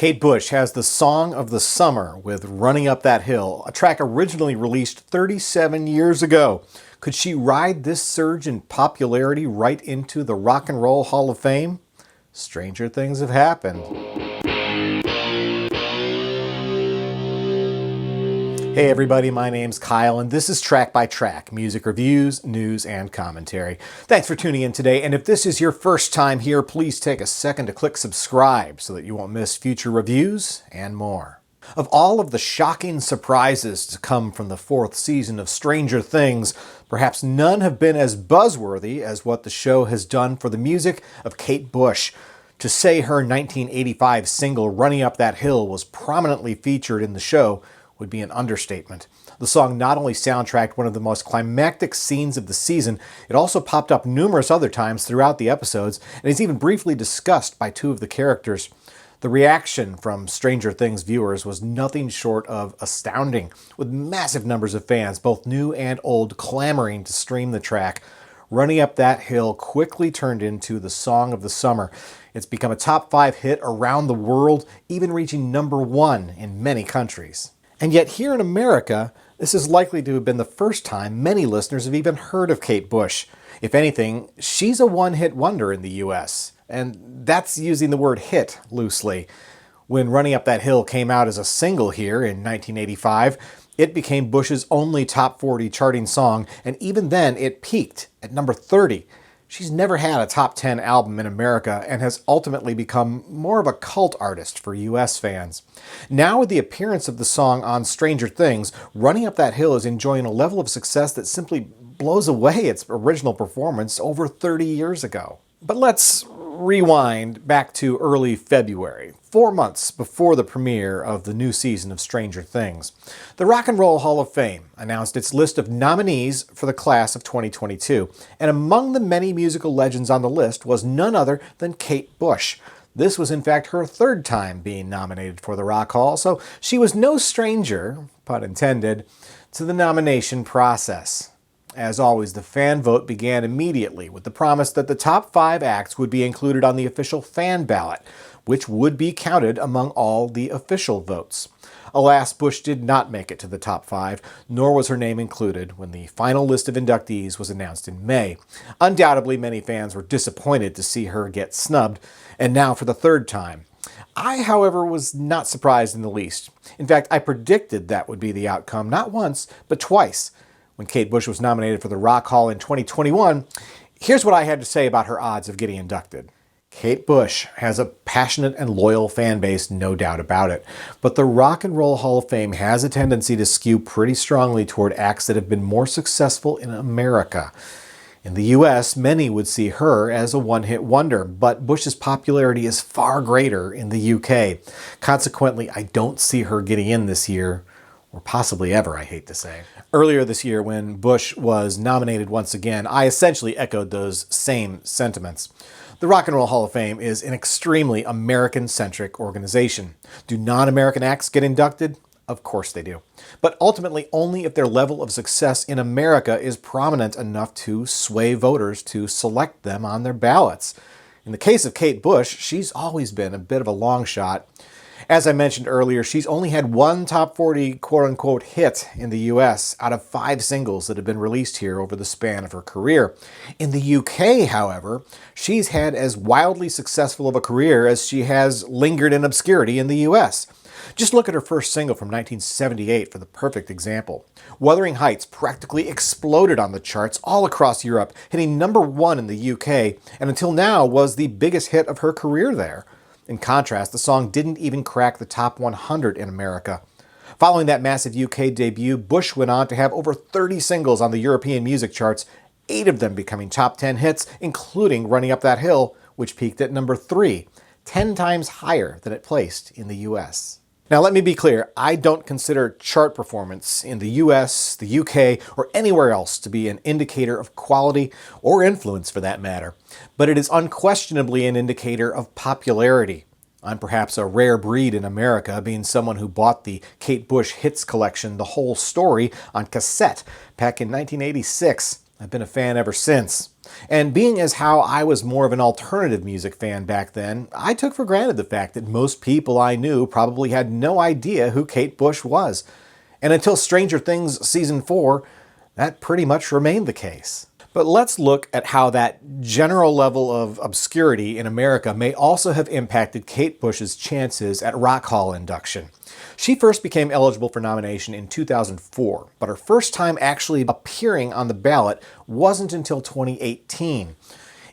Kate Bush has the song of the summer with Running Up That Hill, a track originally released 37 years ago. Could she ride this surge in popularity right into the Rock and Roll Hall of Fame? Stranger things have happened. Hey everybody, my name's Kyle and this is Track by Track, music reviews, news, and commentary. Thanks for tuning in today, and if this is your first time here, please take a second to click subscribe so that you won't miss future reviews and more. Of all of the shocking surprises to come from the fourth season of Stranger Things, perhaps none have been as buzzworthy as what the show has done for the music of Kate Bush. To say her 1985 single Running Up That Hill was prominently featured in the show would be an understatement. The song not only soundtracked one of the most climactic scenes of the season, it also popped up numerous other times throughout the episodes, and is even briefly discussed by two of the characters. The reaction from Stranger Things viewers was nothing short of astounding, with massive numbers of fans, both new and old, clamoring to stream the track. Running Up That Hill quickly turned into the song of the summer. It's become a top 5 hit around the world, even reaching #1 in many countries. And yet here in America, this is likely to have been the first time many listeners have even heard of Kate Bush. If anything, she's a one-hit wonder in the US, and that's using the word hit loosely. When Running Up That Hill came out as a single here in 1985, it became Bush's only top 40 charting song, and even then it peaked at number 30. She's never had a top 10 album in America and has ultimately become more of a cult artist for US fans. Now with the appearance of the song on Stranger Things, Running Up That Hill is enjoying a level of success that simply blows away its original performance over 30 years ago. But let's rewind back to early February, 4 months before the premiere of the new season of Stranger Things. The Rock and Roll Hall of Fame announced its list of nominees for the class of 2022, and among the many musical legends on the list was none other than Kate Bush. This was in fact her third time being nominated for the Rock Hall, so she was no stranger, pun intended, to the nomination process. As always, the fan vote began immediately with the promise that the top 5 acts would be included on the official fan ballot, which would be counted among all the official votes. Alas, Bush did not make it to the top 5, nor was her name included when the final list of inductees was announced in May. Undoubtedly, many fans were disappointed to see her get snubbed, and now for the third time. I, however, was not surprised in the least. In fact, I predicted that would be the outcome, not once, but twice. When Kate Bush was nominated for the Rock Hall in 2021, here's what I had to say about her odds of getting inducted. Kate Bush has a passionate and loyal fan base, no doubt about it, but the Rock and Roll Hall of Fame has a tendency to skew pretty strongly toward acts that have been more successful in America. In the US, many would see her as a one-hit wonder, but Bush's popularity is far greater in the UK. Consequently, I don't see her getting in this year, or possibly ever, I hate to say. Earlier this year, when Bush was nominated once again, I essentially echoed those same sentiments. The Rock and Roll Hall of Fame is an extremely American-centric organization. Do non-American acts get inducted? Of course they do. But ultimately only if their level of success in America is prominent enough to sway voters to select them on their ballots. In the case of Kate Bush, she's always been a bit of a long shot. As I mentioned earlier, she's only had one top 40 quote-unquote hit in the US out of 5 singles that have been released here over the span of her career. In the UK, however, she's had as wildly successful of a career as she has lingered in obscurity in the US. Just look at her first single from 1978 for the perfect example. Wuthering Heights practically exploded on the charts all across Europe, hitting #1 in the UK, and until now was the biggest hit of her career there. In contrast, the song didn't even crack the top 100 in America. Following that massive UK debut, Bush went on to have over 30 singles on the European music charts, 8 of them becoming top 10 hits, including Running Up That Hill, which peaked at number 3, 10 times higher than it placed in the US. Now let me be clear, I don't consider chart performance in the US, the UK, or anywhere else to be an indicator of quality or influence for that matter, but it is unquestionably an indicator of popularity. I'm perhaps a rare breed in America, being someone who bought the Kate Bush hits collection, The Whole Story, on cassette back in 1986. I've been a fan ever since. And being as how I was more of an alternative music fan back then, I took for granted the fact that most people I knew probably had no idea who Kate Bush was. And until Stranger Things Season 4, that pretty much remained the case. But let's look at how that general level of obscurity in America may also have impacted Kate Bush's chances at Rock Hall induction. She first became eligible for nomination in 2004, but her first time actually appearing on the ballot wasn't until 2018.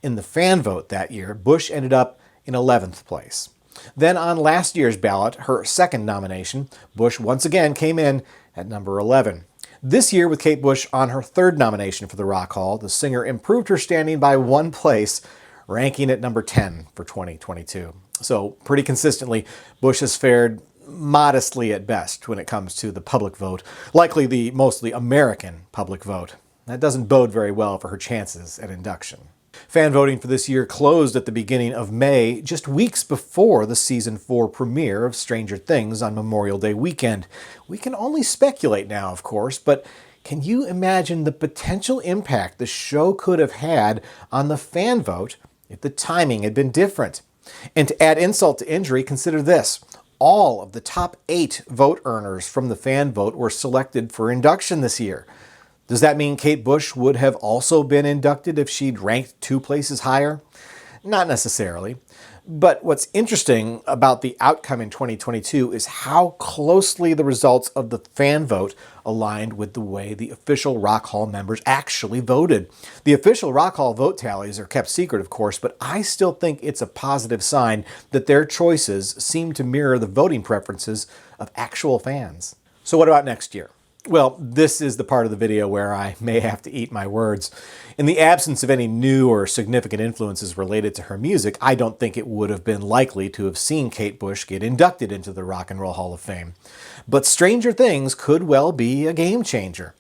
In the fan vote that year, Bush ended up in 11th place. Then on last year's ballot, her second nomination, Bush once again came in at number 11. This year, with Kate Bush on her third nomination for the Rock Hall, the singer improved her standing by one place, ranking at number 10 for 2022. So pretty consistently, Bush has fared modestly at best when it comes to the public vote, likely the mostly American public vote. That doesn't bode very well for her chances at induction. Fan voting for this year closed at the beginning of May, just weeks before the Season 4 premiere of Stranger Things on Memorial Day weekend. We can only speculate now, of course, but can you imagine the potential impact the show could have had on the fan vote if the timing had been different? And to add insult to injury, consider this. All of the top 8 vote earners from the fan vote were selected for induction this year. Does that mean Kate Bush would have also been inducted if she'd ranked 2 places higher? Not necessarily. But what's interesting about the outcome in 2022 is how closely the results of the fan vote aligned with the way the official Rock Hall members actually voted. The official Rock Hall vote tallies are kept secret, of course, but I still think it's a positive sign that their choices seem to mirror the voting preferences of actual fans. So what about next year? Well, this is the part of the video where I may have to eat my words. In the absence of any new or significant influences related to her music, I don't think it would have been likely to have seen Kate Bush get inducted into the Rock and Roll Hall of Fame. But Stranger Things could well be a game changer.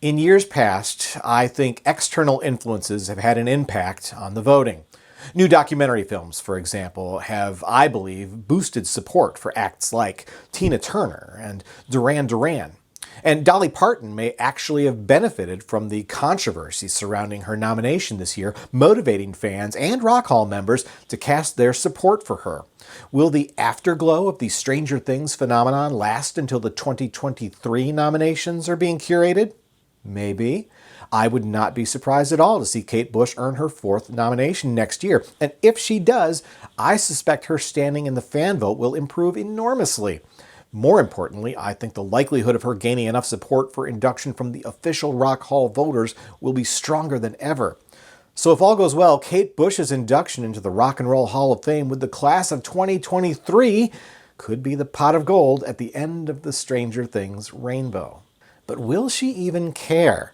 In years past, I think external influences have had an impact on the voting. New documentary films, for example, have, I believe, boosted support for acts like Tina Turner and Duran Duran. And Dolly Parton may actually have benefited from the controversy surrounding her nomination this year, motivating fans and Rock Hall members to cast their support for her. Will the afterglow of the Stranger Things phenomenon last until the 2023 nominations are being curated? Maybe. I would not be surprised at all to see Kate Bush earn her 4th nomination next year. And if she does, I suspect her standing in the fan vote will improve enormously. More importantly, I think the likelihood of her gaining enough support for induction from the official Rock Hall voters will be stronger than ever. So if all goes well, Kate Bush's induction into the Rock and Roll Hall of Fame with the class of 2023 could be the pot of gold at the end of the Stranger Things rainbow. But will she even care?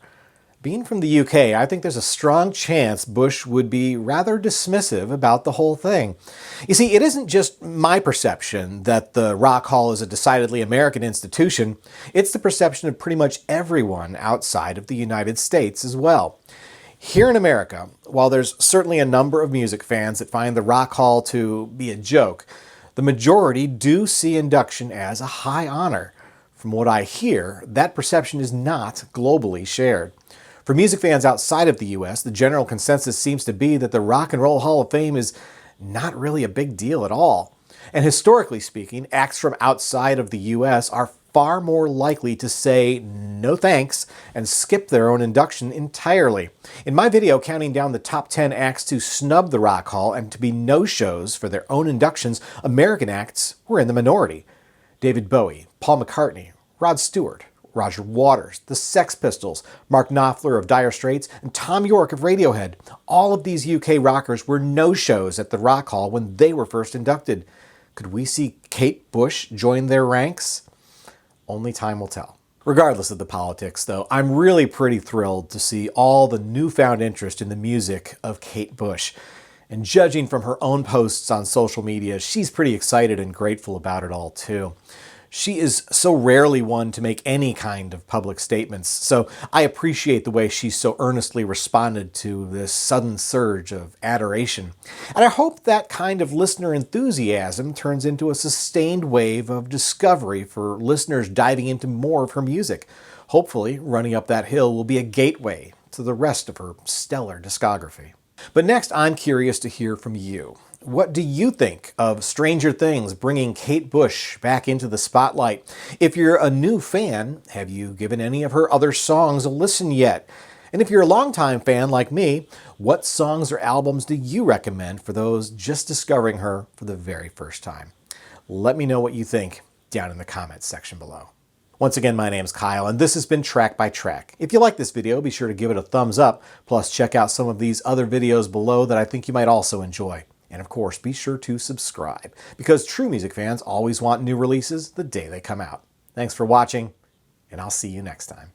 Being from the UK, I think there's a strong chance Bush would be rather dismissive about the whole thing. You see, it isn't just my perception that the Rock Hall is a decidedly American institution. It's the perception of pretty much everyone outside of the United States as well. Here in America, while there's certainly a number of music fans that find the Rock Hall to be a joke, the majority do see induction as a high honor. From what I hear, that perception is not globally shared. For music fans outside of the U.S., the general consensus seems to be that the Rock and Roll Hall of Fame is not really a big deal at all. And historically speaking, acts from outside of the U.S. are far more likely to say no thanks and skip their own induction entirely. In my video counting down the top 10 acts to snub the Rock Hall and to be no-shows for their own inductions, American acts were in the minority. David Bowie, Paul McCartney, Rod Stewart, Roger Waters, the Sex Pistols, Mark Knopfler of Dire Straits, and Tom York of Radiohead. All of these UK rockers were no-shows at the Rock Hall when they were first inducted. Could we see Kate Bush join their ranks? Only time will tell. Regardless of the politics, though, I'm really pretty thrilled to see all the newfound interest in the music of Kate Bush. And judging from her own posts on social media, she's pretty excited and grateful about it all, too. She is so rarely one to make any kind of public statements, so I appreciate the way she so earnestly responded to this sudden surge of adoration. And I hope that kind of listener enthusiasm turns into a sustained wave of discovery for listeners diving into more of her music. Hopefully, Running Up That Hill will be a gateway to the rest of her stellar discography. But next, I'm curious to hear from you. What do you think of Stranger Things bringing Kate Bush back into the spotlight? If you're a new fan, have you given any of her other songs a listen yet? And if you're a longtime fan like me, what songs or albums do you recommend for those just discovering her for the very first time? Let me know what you think down in the comments section below. Once again, my name's Kyle, and this has been Track by Track. If you like this video, be sure to give it a thumbs up, plus check out some of these other videos below that I think you might also enjoy. And of course, be sure to subscribe, because true music fans always want new releases the day they come out. Thanks for watching, and I'll see you next time.